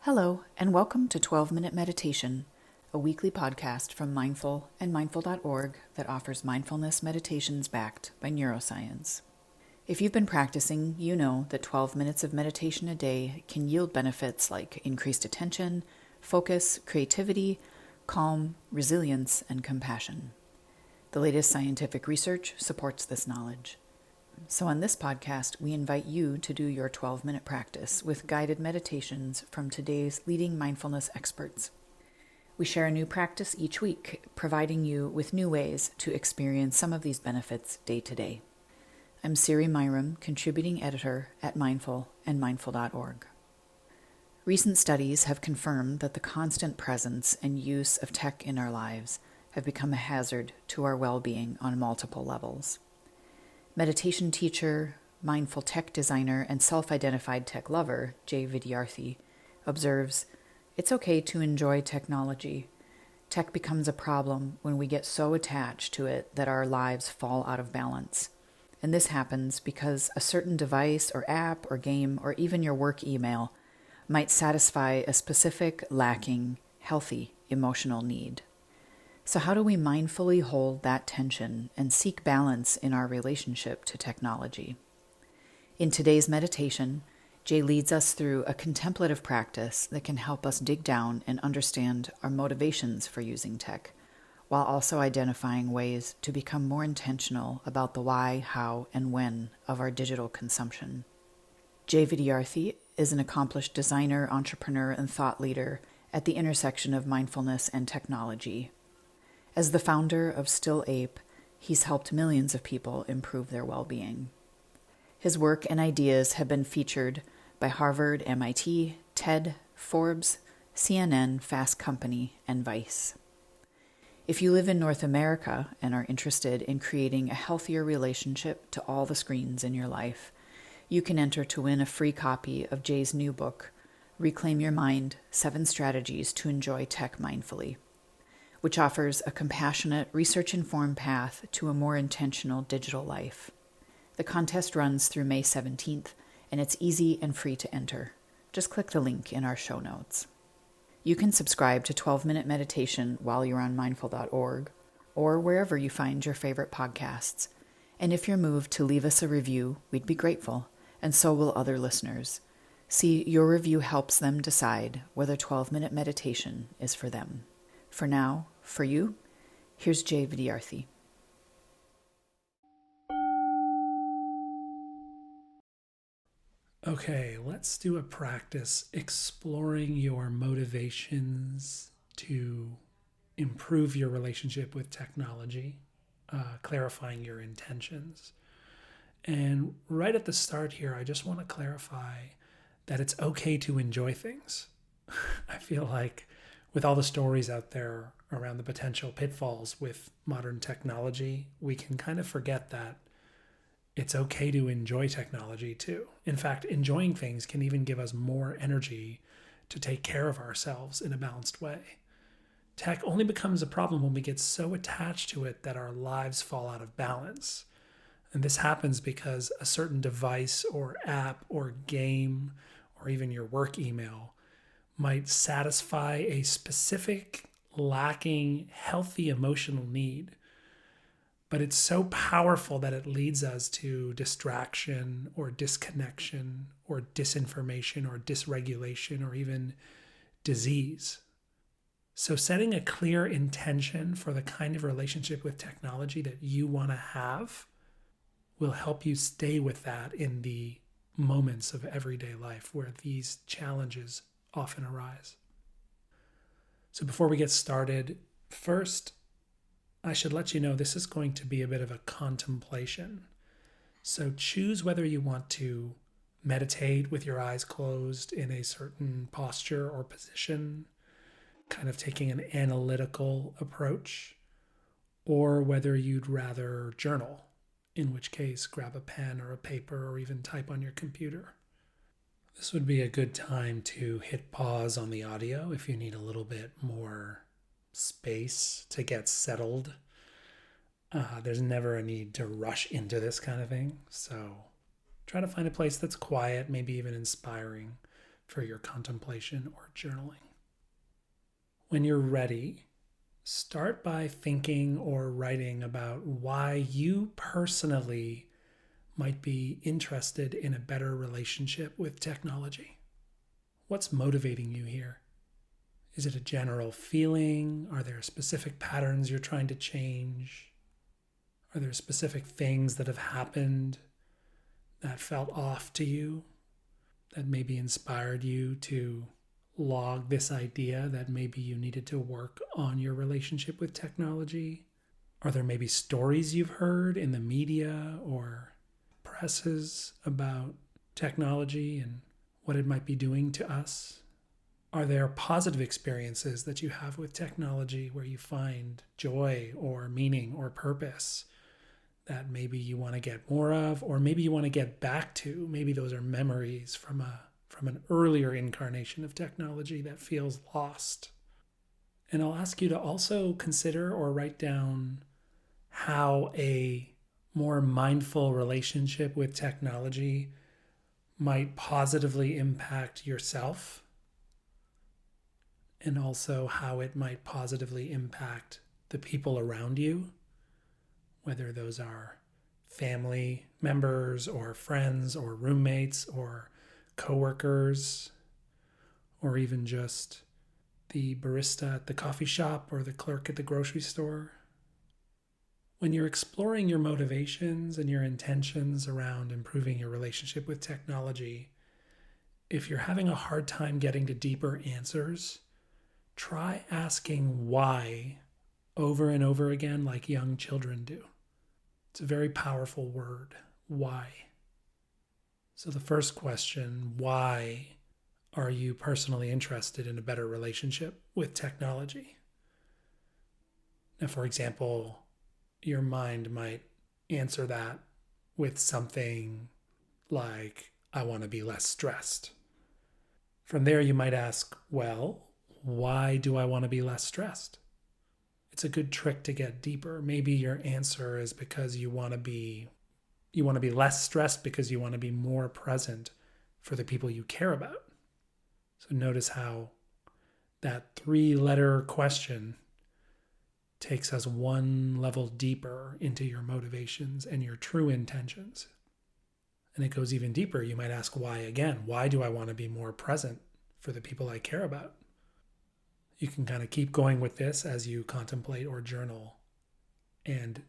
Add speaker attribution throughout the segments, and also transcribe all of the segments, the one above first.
Speaker 1: Hello, and welcome to 12-Minute Meditation, a weekly podcast from Mindful and Mindful.org that offers mindfulness meditations backed by neuroscience. If you've been practicing, you know that 12 minutes of meditation a day can yield benefits like increased attention, focus, creativity, calm, resilience, and compassion. The latest scientific research supports this knowledge. So on this podcast, we invite you to do your 12-minute practice with guided meditations from today's leading mindfulness experts. We share a new practice each week, providing you with new ways to experience some of these benefits day to day. I'm Siri Myram, contributing editor at Mindful and Mindful.org. Recent studies have confirmed that the constant presence and use of tech in our lives have become a hazard to our well-being on multiple levels. Meditation teacher, mindful tech designer, and self-identified tech lover, Jay Vidyarthi, observes, "It's okay to enjoy technology. Tech becomes a problem when we get so attached to it that our lives fall out of balance. And this happens because a certain device or app or game or even your work email might satisfy a specific, lacking, healthy emotional need." So how do we mindfully hold that tension and seek balance in our relationship to technology? In today's meditation, Jay leads us through a contemplative practice that can help us dig down and understand our motivations for using tech, while also identifying ways to become more intentional about the why, how, and when of our digital consumption. Jay Vidyarthi is an accomplished designer, entrepreneur, and thought leader at the intersection of mindfulness and technology. As the founder of Still Ape, he's helped millions of people improve their well-being. His work and ideas have been featured by Harvard, MIT, TED, Forbes, CNN, Fast Company, and Vice. If you live in North America and are interested in creating a healthier relationship to all the screens in your life, you can enter to win a free copy of Jay's new book, Reclaim Your Mind: 7 Strategies to Enjoy Tech Mindfully, which offers a compassionate, research-informed path to a more intentional digital life. The contest runs through May 17th, and it's easy and free to enter. Just click the link in our show notes. You can subscribe to 12-Minute Meditation while you're on mindful.org or wherever you find your favorite podcasts. And if you're moved to leave us a review, we'd be grateful, and so will other listeners. See, your review helps them decide whether 12-Minute Meditation is for them. For now, for you, here's Jay Vidyarthi.
Speaker 2: Okay, let's do a practice exploring your motivations to improve your relationship with technology, clarifying your intentions. And right at the start here, I just want to clarify that it's okay to enjoy things. I feel like with all the stories out there around the potential pitfalls with modern technology, we can kind of forget that it's okay to enjoy technology too. In fact, enjoying things can even give us more energy to take care of ourselves in a balanced way. Tech only becomes a problem when we get so attached to it that our lives fall out of balance. And this happens because a certain device or app or game or even your work email might satisfy a specific, lacking, healthy emotional need. But it's so powerful that it leads us to distraction or disconnection or disinformation or dysregulation or even disease. So setting a clear intention for the kind of relationship with technology that you want to have will help you stay with that in the moments of everyday life where these challenges often arise. So before we get started, first, I should let you know this is going to be a bit of a contemplation. So choose whether you want to meditate with your eyes closed in a certain posture or position, kind of taking an analytical approach, or whether you'd rather journal, in which case grab a pen or a paper or even type on your computer. This would be a good time to hit pause on the audio if you need a little bit more space to get settled. There's never a need to rush into this kind of thing, so try to find a place that's quiet, maybe even inspiring for your contemplation or journaling. When you're ready, start by thinking or writing about why you personally might be interested in a better relationship with technology. What's motivating you here? Is it a general feeling? Are there specific patterns you're trying to change? Are there specific things that have happened that felt off to you, that maybe inspired you to log this idea that maybe you needed to work on your relationship with technology? Are there maybe stories you've heard in the media or presses about technology and what it might be doing to us? Are there positive experiences that you have with technology where you find joy or meaning or purpose that maybe you want to get more of, or maybe you want to get back to? Maybe those are memories from an earlier incarnation of technology that feels lost. And I'll ask you to also consider or write down how a more mindful relationship with technology might positively impact yourself, and also how it might positively impact the people around you, whether those are family members or friends or roommates or coworkers, or even just the barista at the coffee shop or the clerk at the grocery store. When you're exploring your motivations and your intentions around improving your relationship with technology, if you're having a hard time getting to deeper answers, try asking why over and over again like young children do. It's a very powerful word, why. So the first question, why are you personally interested in a better relationship with technology? Now, for example, your mind might answer that with something like, I want to be less stressed. From there, you might ask, well, why do I want to be less stressed? It's a good trick to get deeper. Maybe your answer is because you want to be less stressed because you want to be more present for the people you care about. So notice how that 3-letter question takes us one level deeper into your motivations and your true intentions. And it goes even deeper. You might ask why again. Why do I want to be more present for the people I care about? You can kind of keep going with this as you contemplate or journal, and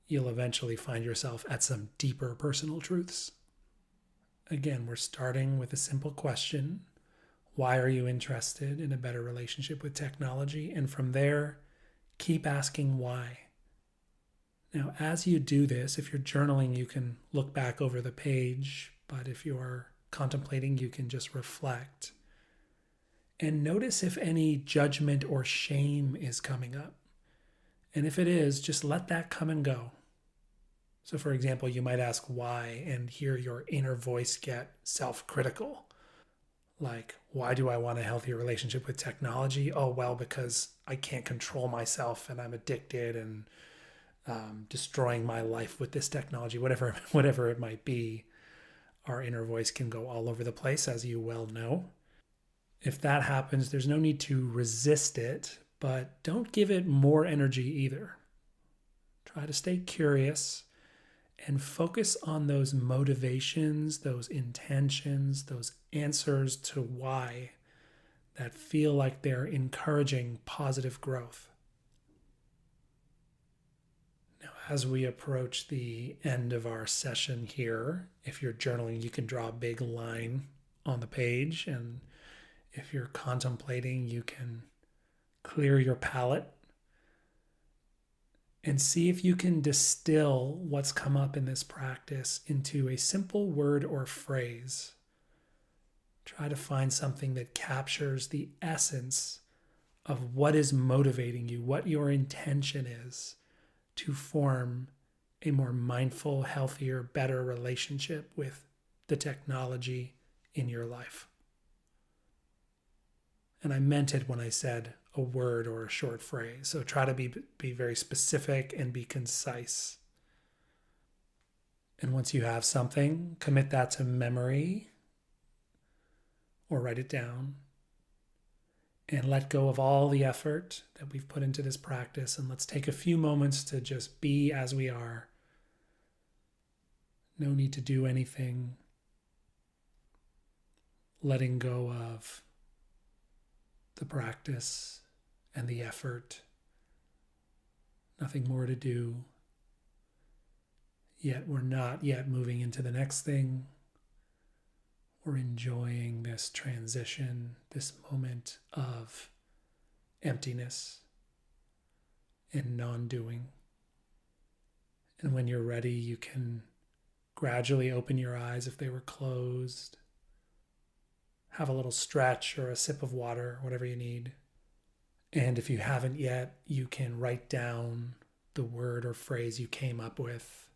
Speaker 2: you'll eventually find yourself at some deeper personal truths. Again, we're starting with a simple question. Why are you interested in a better relationship with technology? And from there, keep asking why. Now, as you do this, if you're journaling, you can look back over the page, but if you're contemplating, you can just reflect. And notice if any judgment or shame is coming up. And if it is, just let that come and go. So for example, you might ask why and hear your inner voice get self-critical. Like, why do I want a healthier relationship with technology? Oh, well, because I can't control myself and I'm addicted and destroying my life with this technology, whatever it might be. Our inner voice can go all over the place, as you well know. If that happens, there's no need to resist it, but don't give it more energy either. Try to stay curious and focus on those motivations, those intentions, those answers to why that feel like they're encouraging positive growth. Now, as we approach the end of our session here, if you're journaling, you can draw a big line on the page, and if you're contemplating, you can clear your palate and see if you can distill what's come up in this practice into a simple word or phrase. Try to find something that captures the essence of what is motivating you, what your intention is to form a more mindful, healthier, better relationship with the technology in your life. And I meant it when I said a word or a short phrase. So try to be very specific and be concise. And once you have something, commit that to memory or write it down, and let go of all the effort that we've put into this practice. And let's take a few moments to just be as we are. No need to do anything. Letting go of the practice and the effort. Nothing more to do. Yet we're not yet moving into the next thing. We're enjoying this transition, this moment of emptiness and non-doing. And when you're ready, you can gradually open your eyes if they were closed. Have a little stretch or a sip of water, whatever you need. And if you haven't yet, you can write down the word or phrase you came up with.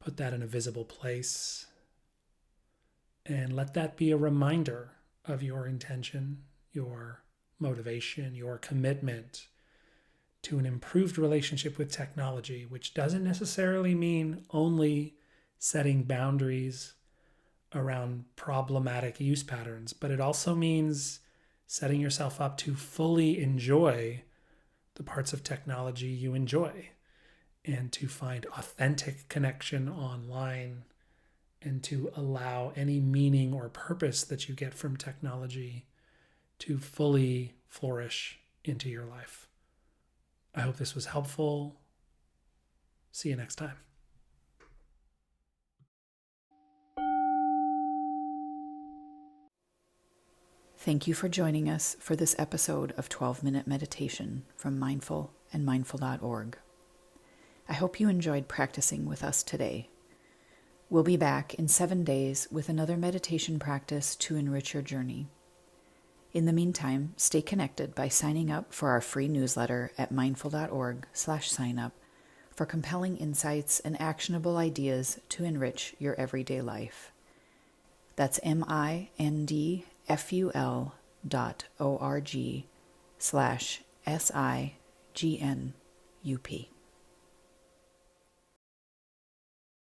Speaker 2: Put that in a visible place. And let that be a reminder of your intention, your motivation, your commitment to an improved relationship with technology, which doesn't necessarily mean only setting boundaries around problematic use patterns, but it also means setting yourself up to fully enjoy the parts of technology you enjoy and to find authentic connection online and to allow any meaning or purpose that you get from technology to fully flourish into your life. I hope this was helpful. See you next time.
Speaker 1: Thank you for joining us for this episode of 12-Minute Meditation from Mindful and Mindful.org. I hope you enjoyed practicing with us today. We'll be back in 7 days with another meditation practice to enrich your journey. In the meantime, stay connected by signing up for our free newsletter at mindful.org/signup for compelling insights and actionable ideas to enrich your everyday life. That's mindful.org/SIGNUP.